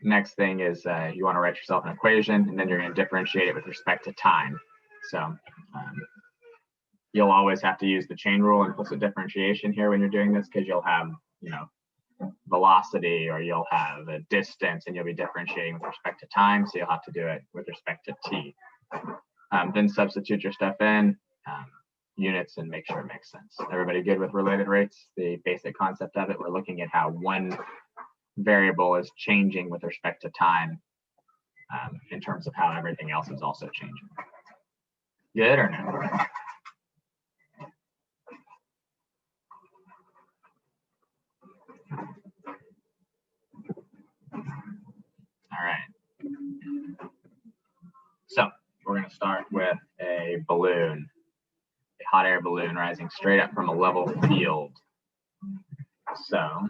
next thing is you want to write yourself an equation, and then you're going to differentiate it with respect to time. So you'll always have to use the chain rule implicit differentiation here when you're doing this, because you'll have, you know, velocity, or you'll have a distance, and you'll be differentiating with respect to time. So you'll have to do it with respect to t. Then substitute your stuff in, units, and make sure it makes sense. Everybody good with related rates? The basic concept of it, we're looking at how one variable is changing with respect to time in terms of how everything else is also changing. Good or no? All right. So we're going to start with a balloon, a hot air balloon rising straight up from a level field. So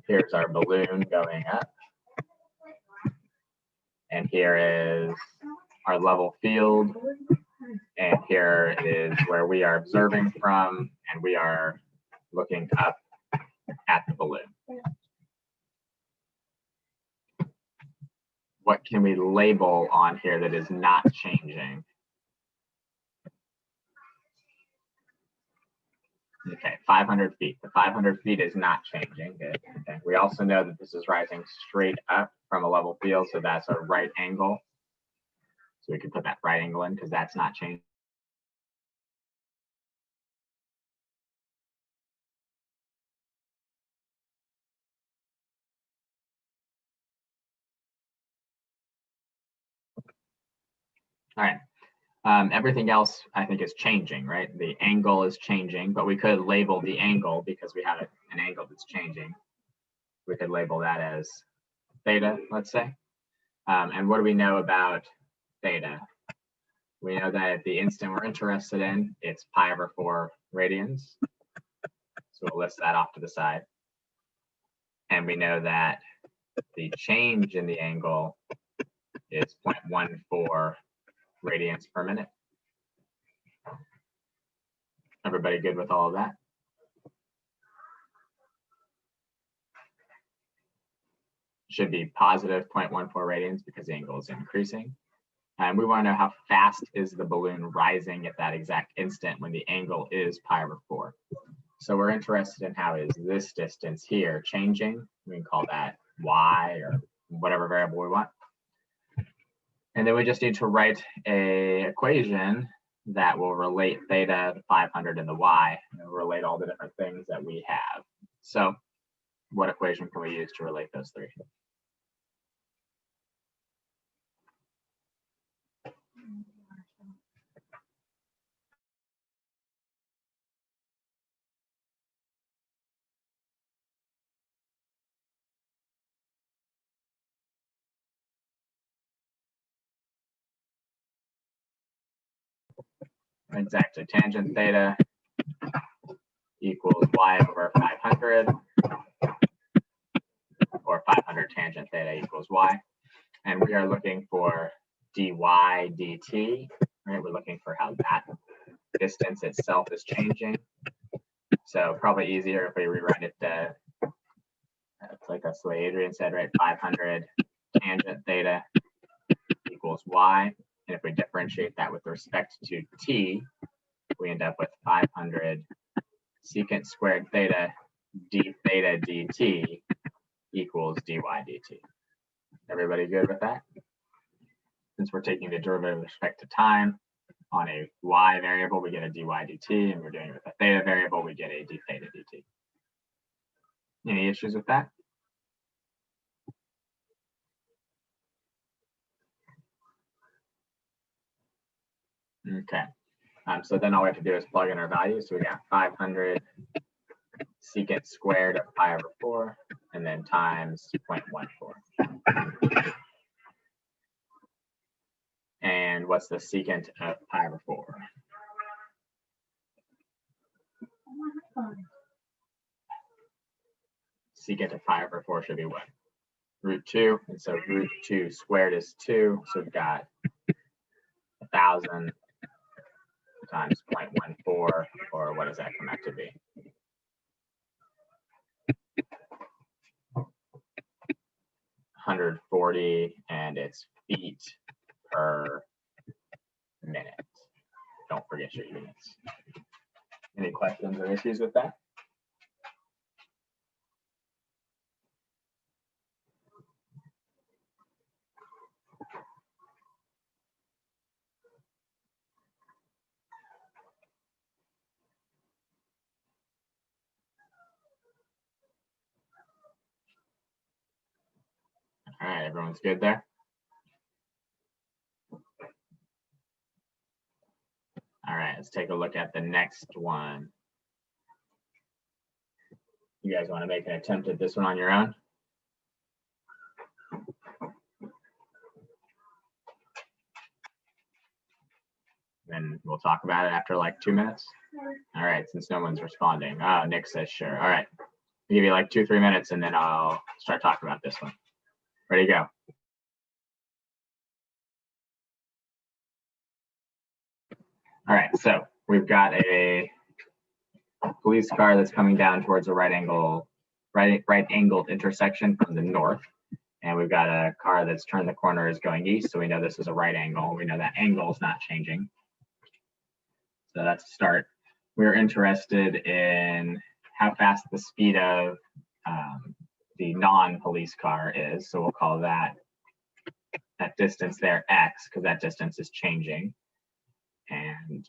here's our balloon going up. And here is our level field. And here is where we are observing from, and we are looking up at the balloon. What can we label on here that is not changing? Okay, 500 feet. The 500 feet is not changing. Good. Okay. We also know that this is rising straight up from a level field, so that's a right angle. So we can put that right angle in because that's not changing. All right. Everything else, I think, is changing, right? The angle is changing, but we could label the angle because we have an angle that's changing. We could label that as theta, let's say. And what do we know about theta? We know that at the instant we're interested in, it's pi/4 radians. So we'll list that off to the side. And we know that the change in the angle is 0.14 radians per minute. Everybody good with all of that? Should be positive 0.14 radians because the angle is increasing. And we want to know how fast is the balloon rising at that exact instant when the angle is pi/4. So we're interested in how is this distance here changing. We can call that y or whatever variable we want. And then we just need to write a equation that will relate theta, the 500, and the y, and relate all the different things that we have. So what equation can we use to relate those three? Exactly. Tangent theta equals y/500, or 500 tangent theta equals y. And we are looking for dy dt, right? We're looking for how that distance itself is changing. So probably easier if we rewrite it like that's the way Adrian said, right? 500 tangent theta equals y. And if we differentiate that with respect to t, we end up with 500 secant squared theta d theta dt equals dy dt. Everybody good with that? Since we're taking the derivative with respect to time, on a y variable, we get a dy dt, and we're doing it with a theta variable, we get a d theta dt. Any issues with that? Okay. So then all we have to do is plug in our values. So we got 500 secant squared of pi/4, and then times 0.14. And what's the secant of pi/4? Secant of pi/4 should be what? √2. And so √2 squared is 2. So we've got 1,000 times 0.14, or what does that come out to be? 140 and it's feet per minute. Don't forget your units. Any questions or issues with that? All right, everyone's good there? All right, let's take a look at the next one. You guys want to make an attempt at this one on your own? Then we'll talk about it after like 2 minutes. All right, since no one's responding. Oh, Nick says sure. All right, I'll give you like 2-3 minutes and then I'll start talking about this one. Ready to go. All right, so we've got a police car that's coming down towards a right-angled intersection from the north. And we've got a car that's turned the corner is going east. So we know this is a right angle. We know that angle is not changing. So that's a start. We're interested in how fast the speed of the non-police car is. So we'll call that distance there X, because that distance is changing. And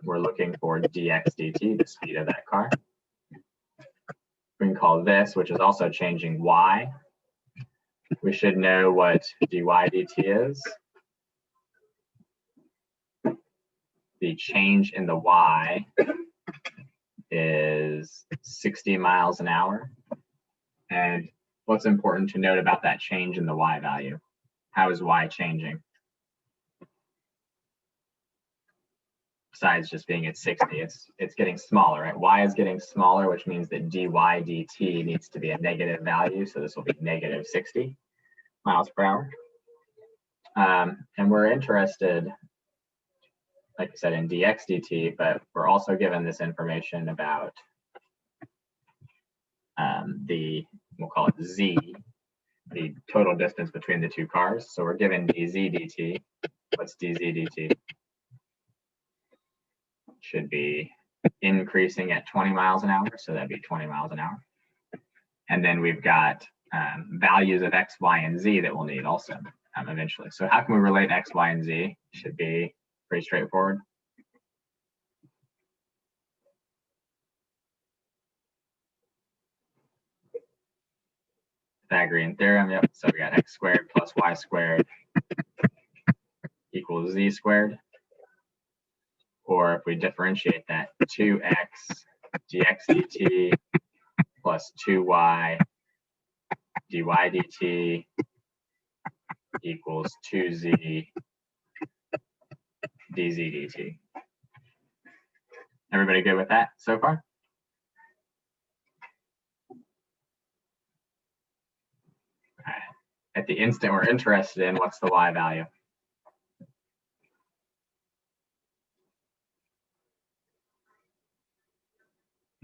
we're looking for dx dt, the speed of that car. We can call this, which is also changing, y. We should know what dy dt is. The change in the y is 60 miles an hour. And what's important to note about that change in the y value? How is y changing? Besides just being at 60, it's getting smaller, right? Y is getting smaller, which means that dy dt needs to be a negative value. So this will be negative 60 miles per hour. And we're interested, like I said, in dx dt, but we're also given this information about we'll call it z, the total distance between the two cars. So we're given dz dt. What's dz dt? Should be increasing at 20 miles an hour, so that'd be 20 miles an hour. And then we've got values of x, y, and z that we'll need also eventually. So how can we relate x, y, and z? Should be pretty straightforward. Pythagorean theorem, yep. So we got x squared plus y squared equals z squared. Or if we differentiate that, 2x dx dt plus 2y dy dt equals 2z dz dt. Everybody good with that so far? All right. At the instant we're interested in, what's the y value?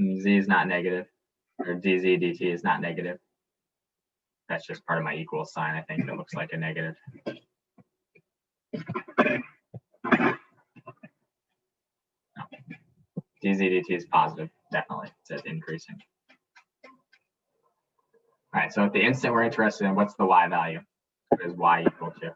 Z is not negative, or dz dt is not negative. That's just part of my equal sign. I think that looks like a negative. No. Dz dt is positive, definitely. It says increasing. All right, so at the instant we're interested in, what's the y value? What is y equal to?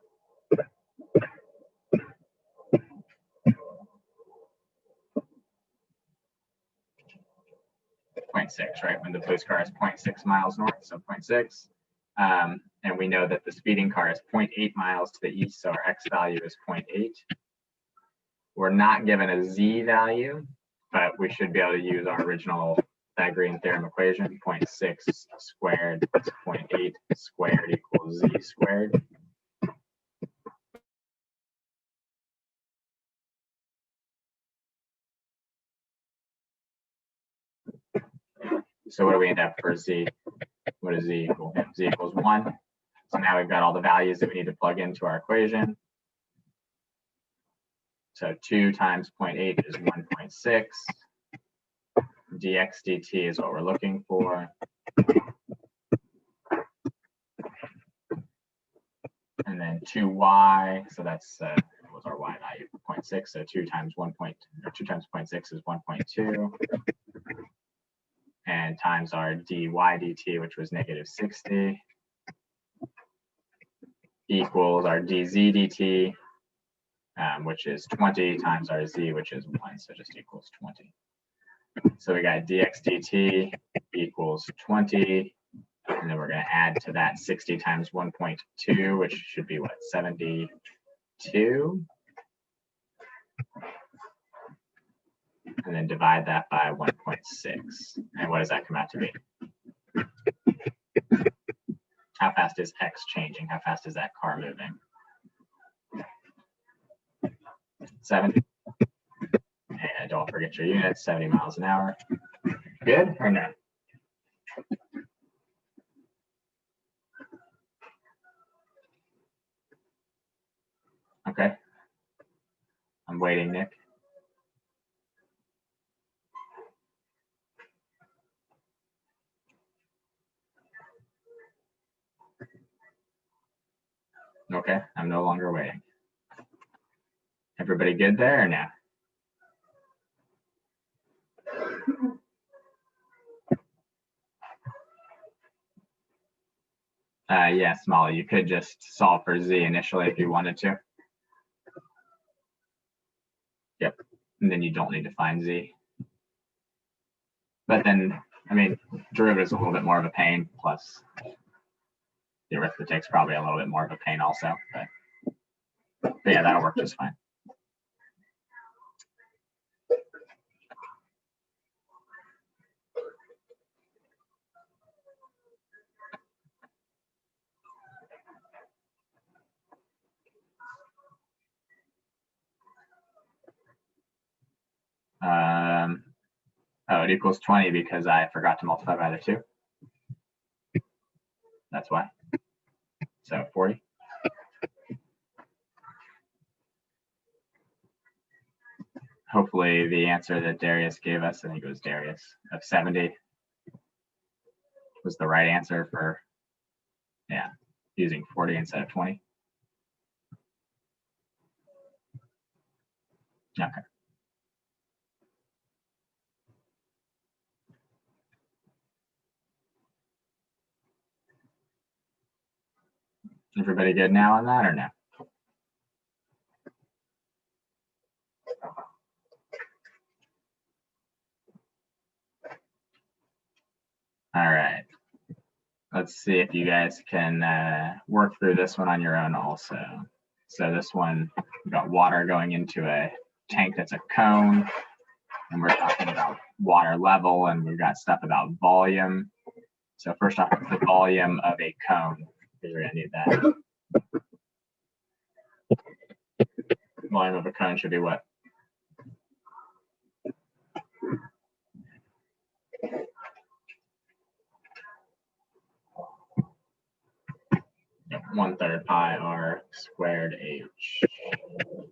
0.6, right? When the police car is 0.6 miles north, so 0.6. And we know that the speeding car is 0.8 miles to the east, so our x value is 0.8. We're not given a z value, but we should be able to use our original Pythagorean theorem equation, 0.6 squared plus 0.8 squared equals z squared. So what do we end up for z? What does z equal? Z equals 1. So now we've got all the values that we need to plug into our equation. So 2 times 0.8 is 1.6. dx dt is what we're looking for. 2y, so that's what was our y value? 0.6, so 2 times 0.6 is 1.2. And times our dy dt, which was -60, equals our dz dt, which is 20 times our z, which is 1, so just equals 20. So we got dx dt equals 20, and then we're going to add to that 60 times 1.2, which should be what, 72? And then divide that by 1.6. And what does that come out to be? How fast is x changing? How fast is that car moving? 70. And don't forget your units, 70 miles an hour. Good or no? Okay. I'm waiting, Nick. Okay, I'm no longer waiting. Everybody good there or no? Yes, Molly, you could just solve for z initially if you wanted to. Yep, and then you don't need to find z. But then, I mean, derivative is a little bit more of a pain, plus the arithmetic's probably a little bit more of a pain also, but yeah, that'll work just fine. Oh, it equals 20 because I forgot to multiply by the 2. That's why. So 40. Hopefully the answer that Darius gave us, I think it was Darius, of 70 was the right answer for, yeah, using 40 instead of 20. Okay. Everybody good now on that or no? All right. Let's see if you guys can work through this one on your own also. So this one, we've got water going into a tank that's a cone, and we're talking about water level, and we've got stuff about volume. So first off, the volume of a cone, because we're gonna need that. Volume of a cone should be what? Yep, 1/3 pi r squared h. All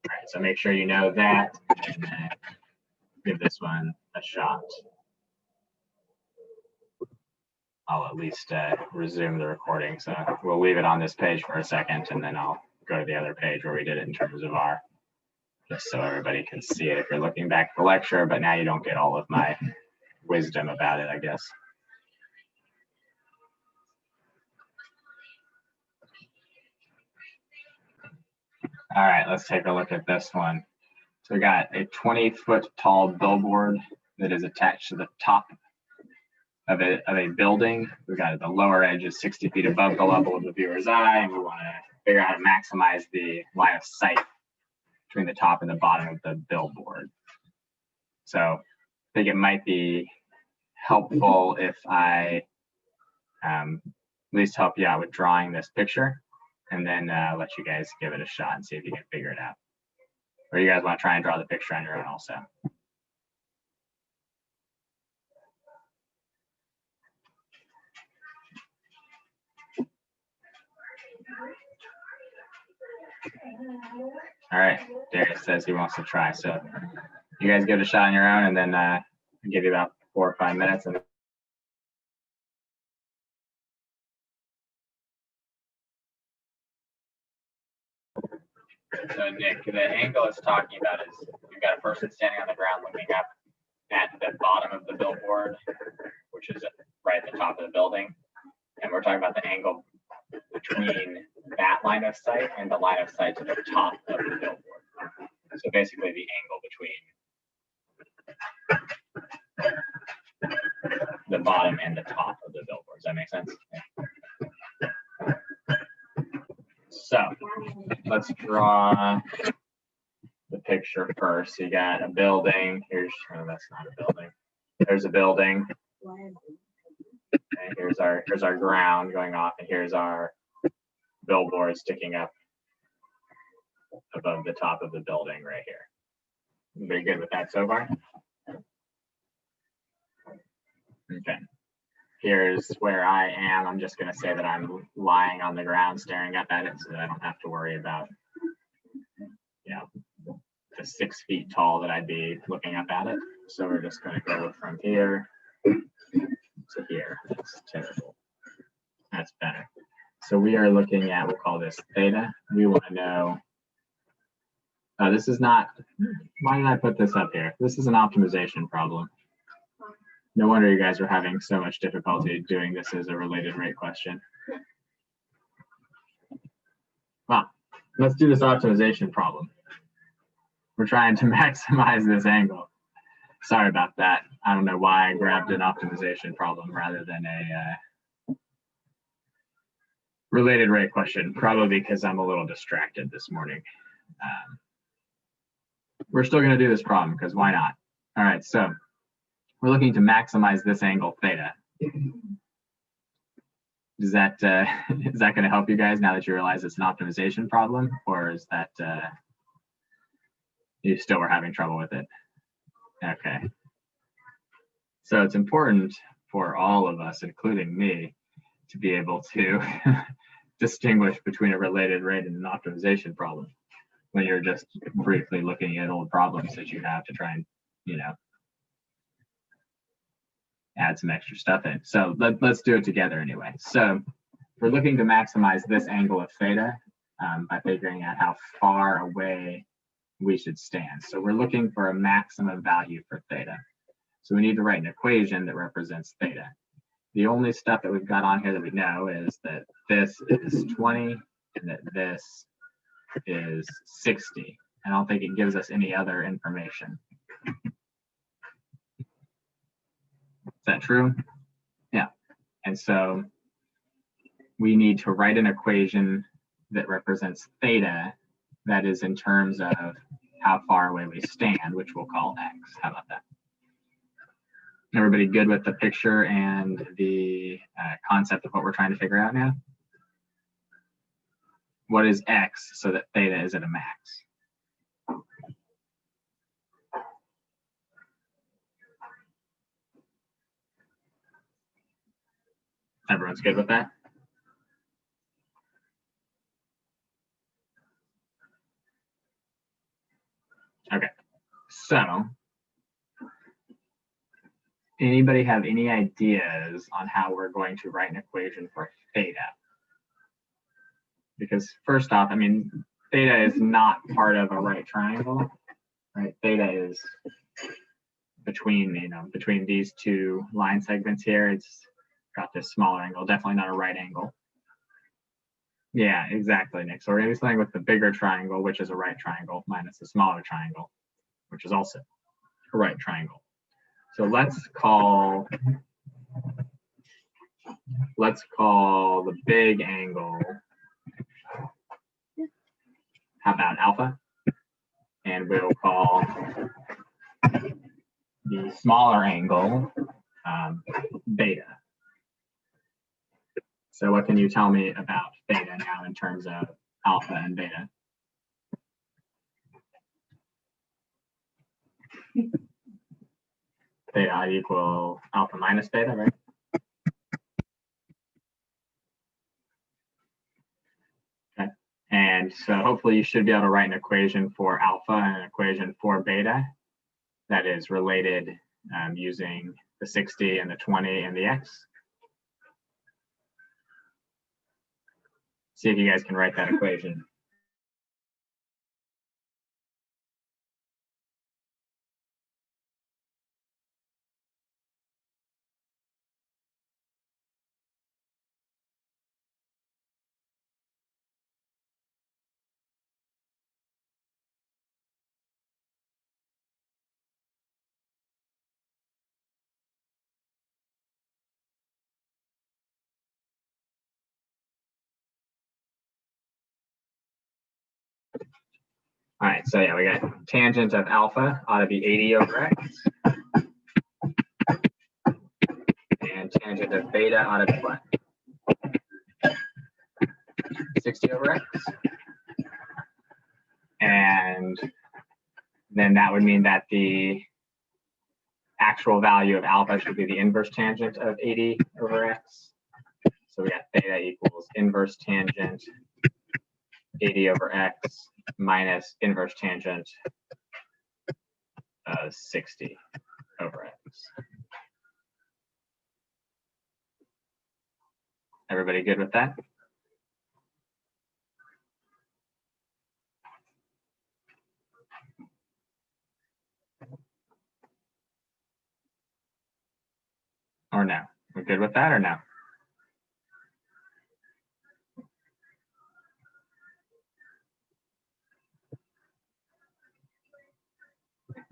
right, so make sure you know that, and give this one a shot. I'll at least resume the recording. So we'll leave it on this page for a second, and then I'll go to the other page where we did it in terms of r, just so everybody can see it if you're looking back at the lecture, but now you don't get all of my wisdom about it, I guess. All right, let's take a look at this one. So we got a 20-foot tall billboard that is attached to the top of a building. We got the lower edge is 60 feet above the level of the viewer's eye, and we want to figure out how to maximize the line of sight between the top and the bottom of the billboard. So I think it might be helpful if I at least help you out with drawing this picture, and then let you guys give it a shot and see if you can figure it out. Or you guys want to try and draw the picture on your own also. All right, Darius says he wants to try. So you guys give it a shot on your own, and then I'll give you about 4 or 5 minutes, and So Nick, the angle it's talking about is you've got a person standing on the ground looking up at the bottom of the billboard, which is right at the top of the building. And we're talking about the angle between that line of sight and the line of sight to the top of the billboard. So basically the angle between the bottom and the top of the billboard. Does that make sense? So let's draw the picture first. So you got a building. Here's, oh, that's not a building. There's a building. And here's our ground going off, and here's our billboard sticking up above the top of the building right here. Very good with that so far? Okay. Here's where I am. I'm just going to say that I'm lying on the ground staring up at it so that I don't have to worry about, you know, the 6 feet tall that I'd be looking up at it. So we're just going to go from here to here. That's terrible. That's better. So we are looking at, we'll call this theta. We want to know, this is not, why did I put this up here? This is an optimization problem. No wonder you guys are having so much difficulty doing this as a related rate question. Well, let's do this optimization problem. We're trying to maximize this angle. Sorry about that. I don't know why I grabbed an optimization problem rather than a related rate question, probably because I'm a little distracted this morning. We're still going to do this problem because why not? All right, so we're looking to maximize this angle theta. Is that going to help you guys now that you realize it's an optimization problem, or is that you still were having trouble with it? Okay. So it's important for all of us, including me, to be able to distinguish between a related rate and an optimization problem when you're just briefly looking at old problems that you have to try and, you know, add some extra stuff in. So let's do it together anyway. So we're looking to maximize this angle of theta by figuring out how far away we should stand. So we're looking for a maximum value for theta. So we need to write an equation that represents theta. The only stuff that we've got on here that we know is that this is 20 and that this is 60. I don't think it gives us any other information. Is that true? Yeah. And so we need to write an equation that represents theta that is in terms of how far away we stand, which we'll call x. How about that? Everybody good with the picture and the concept of what we're trying to figure out now? What is x so that theta is at a max? Everyone's good with that? Okay, so anybody have any ideas on how we're going to write an equation for theta? Because first off, I mean, theta is not part of a right triangle, right? Theta is between, you know, between these two line segments here. It's got this smaller angle, definitely not a right angle. Yeah, exactly, Nick. So we're going to be starting with the bigger triangle, which is a right triangle, minus the smaller triangle, which is also a right triangle. So let's call the big angle, how about alpha? And we'll call the smaller angle beta. So what can you tell me about theta now in terms of alpha and beta? Theta equal alpha minus beta, right? Okay. And so hopefully you should be able to write an equation for alpha and an equation for beta that is related using the 60 and the 20 and the x. See if you guys can write that equation. All right, so yeah, we got tangent of alpha ought to be 80 over x. And tangent of beta ought to be what? 60 over x. And then that would mean that the actual value of alpha should be the inverse tangent of 80 over x. So we got theta equals inverse tangent 80 over x minus inverse tangent 60 over x. Everybody good with that? Or no? We're good with that or no?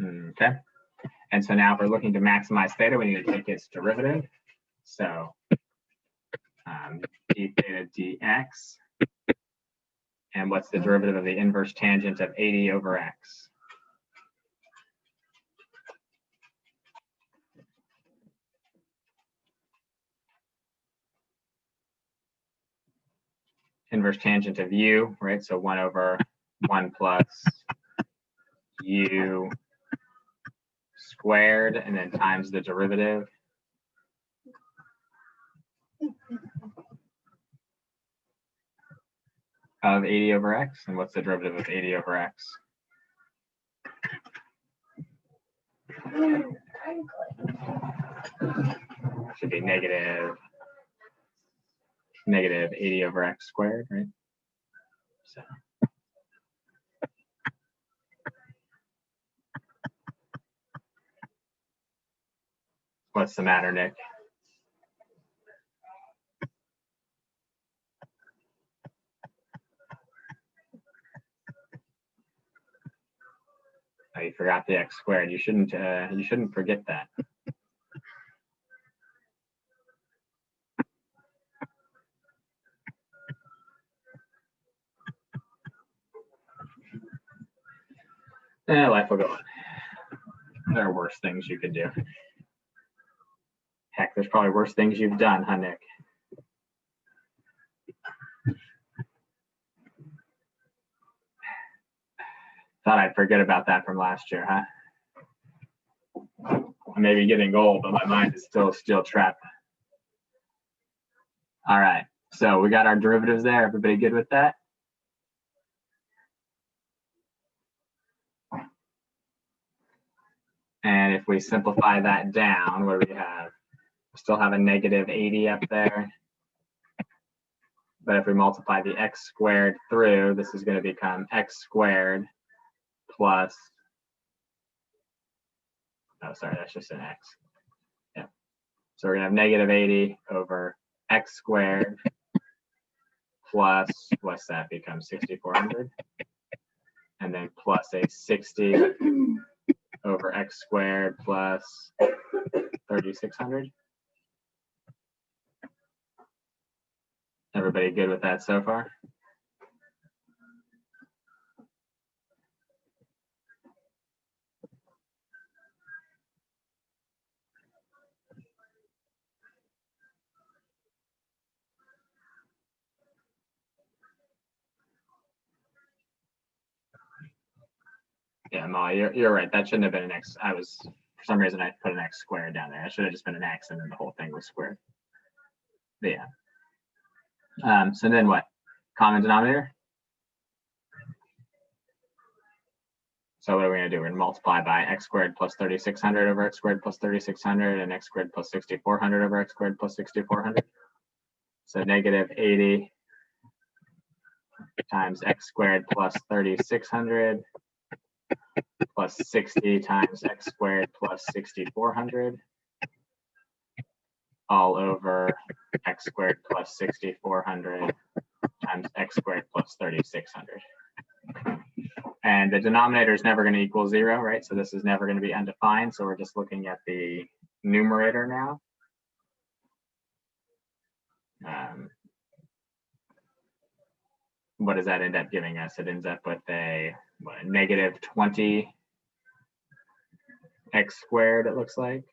Okay. And so now if we're looking to maximize theta, we need to take its derivative. So d theta dx. And what's the derivative of the inverse tangent of 80 over x? Inverse tangent of u, right? So 1 over 1 plus u squared, and then times the derivative. Of 80 over x. And what's the derivative of 80 over x? Should be negative 80 over x squared, right? So what's the matter, Nick? Oh, you forgot the x squared. You shouldn't forget that. Life will go on. There are worse things you could do. Heck, there's probably worse things you've done, huh, Nick? Thought I'd forget about that from last year, huh? I may be getting old, but my mind is still trapped. All right, so we got our derivatives there. Everybody good with that? And if we simplify that down, what do we have? We still have a negative 80 up there. But if we multiply the x squared through, this is going to become x squared plus, oh, sorry, that's just an x. Yeah. So we're going to have negative 80 over x squared plus, what's that become, 6,400? And then plus a 60 over x squared plus 3,600. Everybody good with that so far? Yeah, Molly, you're right. That shouldn't have been an x. For some reason, I put an x squared down there. It should have just been an x, and then the whole thing was squared. But yeah. So then what? Common denominator? So what are we going to do? We're going to multiply by x squared plus 3,600 over x squared plus 3,600 and x squared plus 6,400 over x squared plus 6,400. So negative 80 times x squared plus 3,600 plus 60 times x squared plus 6,400 all over x squared plus 6,400 times x squared plus 3,600. And the denominator is never going to equal 0, right? So this is never going to be undefined. So we're just looking at the numerator now. What does that end up giving us? It ends up with a what, negative 20 x squared, it looks like.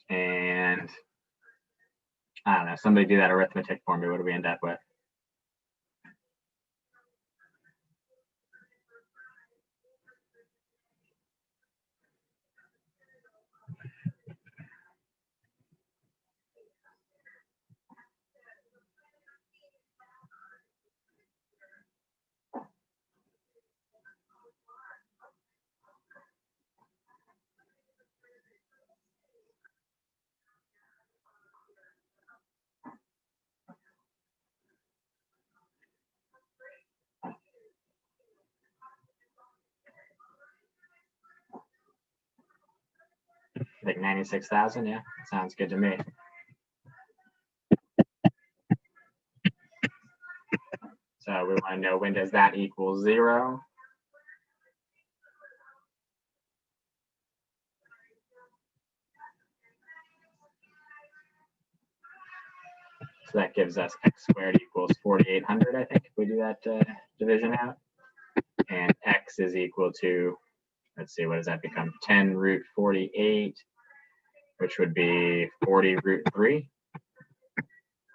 And I don't know, somebody do that arithmetic for me. What do we end up with? I think 96,000, yeah, sounds good to me. So we want to know, when does that equal 0? So that gives us x squared equals 4,800, I think, if we do that division out. And x is equal to, let's see, what does that become? 10 root 48, which would be 40 root 3,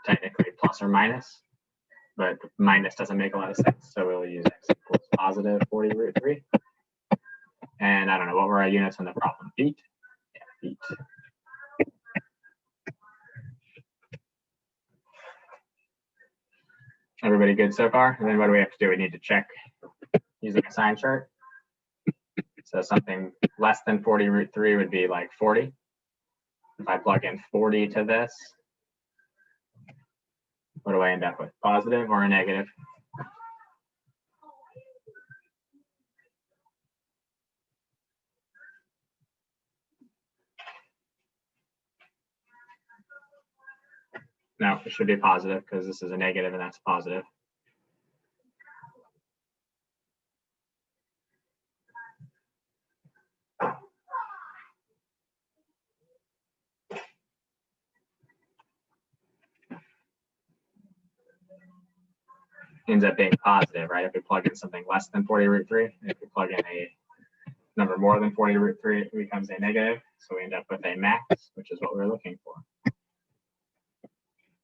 technically plus or minus, but minus doesn't make a lot of sense, so we'll use x equals positive 40 root 3. And I don't know, what were our units in the problem? Feet? Yeah, feet. Everybody good so far? And then what do we have to do? We need to check using a sign chart. So something less than 40 root 3 would be like 40. If I plug in 40 to this, what do I end up with? Positive or a negative? No, it should be positive because this is a negative and that's a positive. Ends up being positive, right? If we plug in something less than 40 root 3, if we plug in a number more than 40 root 3, it becomes a negative. So we end up with a max, which is what we're looking for.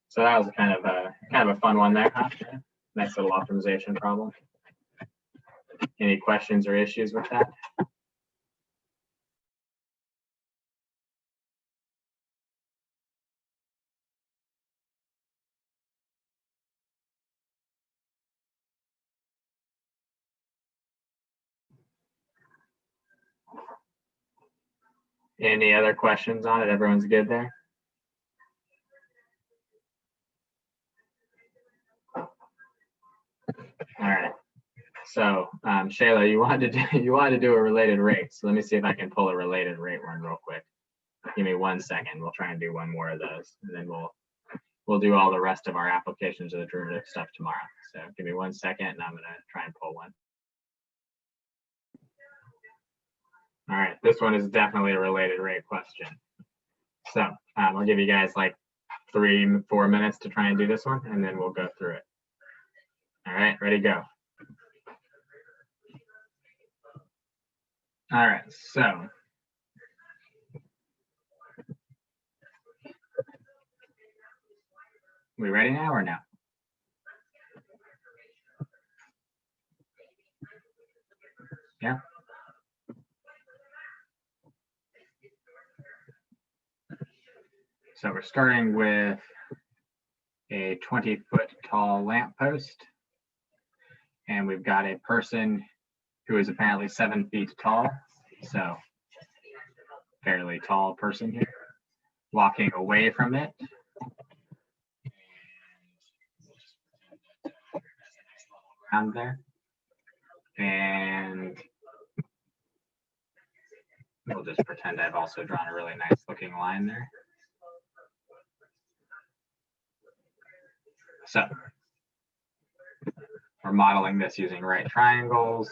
So that was kind of a fun one there, huh? Nice little optimization problem. Any questions or issues with that? Any other questions on it? Everyone's good there? All right. So Shayla, you wanted to do a related rate. So let me see if I can pull a related rate one real quick. Give me 1 second. We'll try and do one more of those, and then we'll do all the rest of our applications of the derivative stuff tomorrow. So give me 1 second, and I'm gonna try and pull one. All right, this one is definitely a related rate question. So I'll give you guys like 3-4 minutes to try and do this one, and then we'll go through it. All right, ready, go. All right, so we ready now or no? Yeah. So we're starting with a 20-foot tall lamppost, and we've got a person who is apparently 7 feet tall, so fairly tall person here, walking away from it. Around there, and we'll just pretend I've also drawn a really nice looking line there. So we're modeling this using right triangles,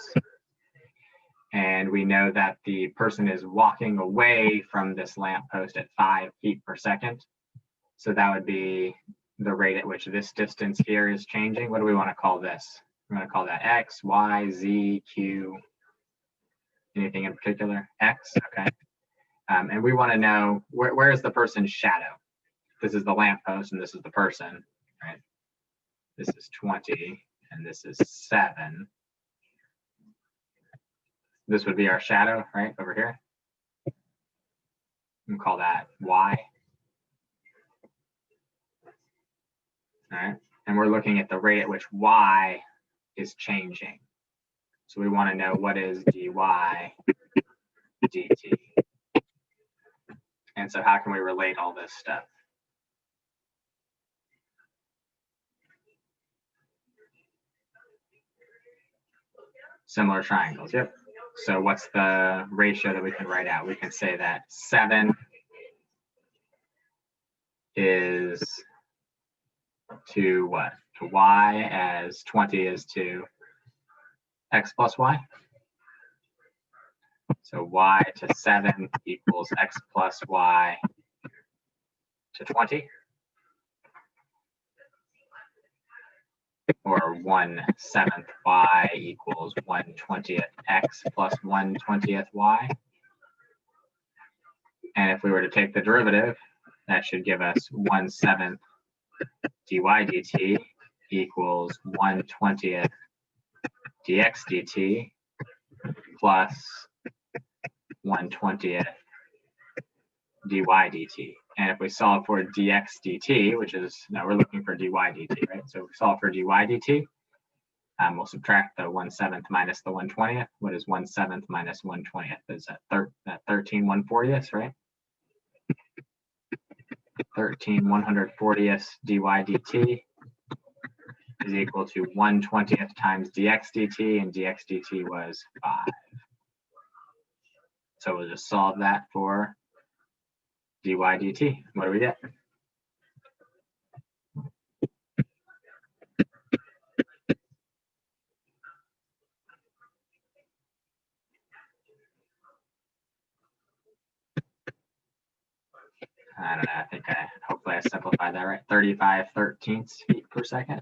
and we know that the person is walking away from this lamppost at 5 feet per second. So that would be the rate at which this distance here is changing. What do we want to call this? We're going to call that X, Y, Z, Q. Anything in particular? X, okay. And we want to know where is the person's shadow? This is the lamppost and this is the person, right? This is 20 and this is 7. This would be our shadow, right, over here. We can call that Y. All right, and we're looking at the rate at which Y is changing. So we want to know what is dy dt. And so how can we relate all this stuff? Similar triangles, yep. So what's the ratio that we can write out? We can say that 7 is to what? To y as 20 is to x plus y. So y to 7 equals x plus y to 20. Or 1/7 y equals 1/20 x plus 1/20 y. And if we were to take the derivative, that should give us 1/7 dy dt equals 1/20 dx dt plus 1/20 dy dt. And if we solve for dx dt, which is, now we're looking for dy dt, right? So if we solve for dy dt, we'll subtract the 1/7 minus the 1/20. What is 1/7 minus 1/20? Is that 13 1/40, right? 13 1/40 dy dt is equal to 1/20 times dx dt, and dx dt was 5. So we'll just solve that for dy dt. What do we get? I don't know. I think hopefully I simplified that right. 35/13 feet per second.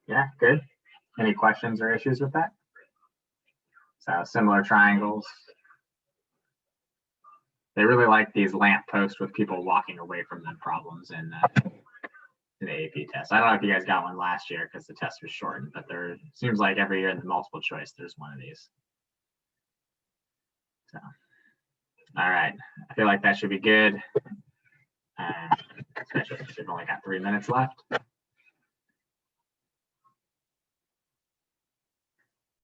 Yeah, good. Any questions or issues with that? So similar triangles. They really like these lamp posts with people walking away from them problems in the AP test. I don't know if you guys got one last year because the test was shortened, but there seems like every year in the multiple choice, there's one of these. So, all right. I feel like that should be good. Especially since we've only got 3 minutes left.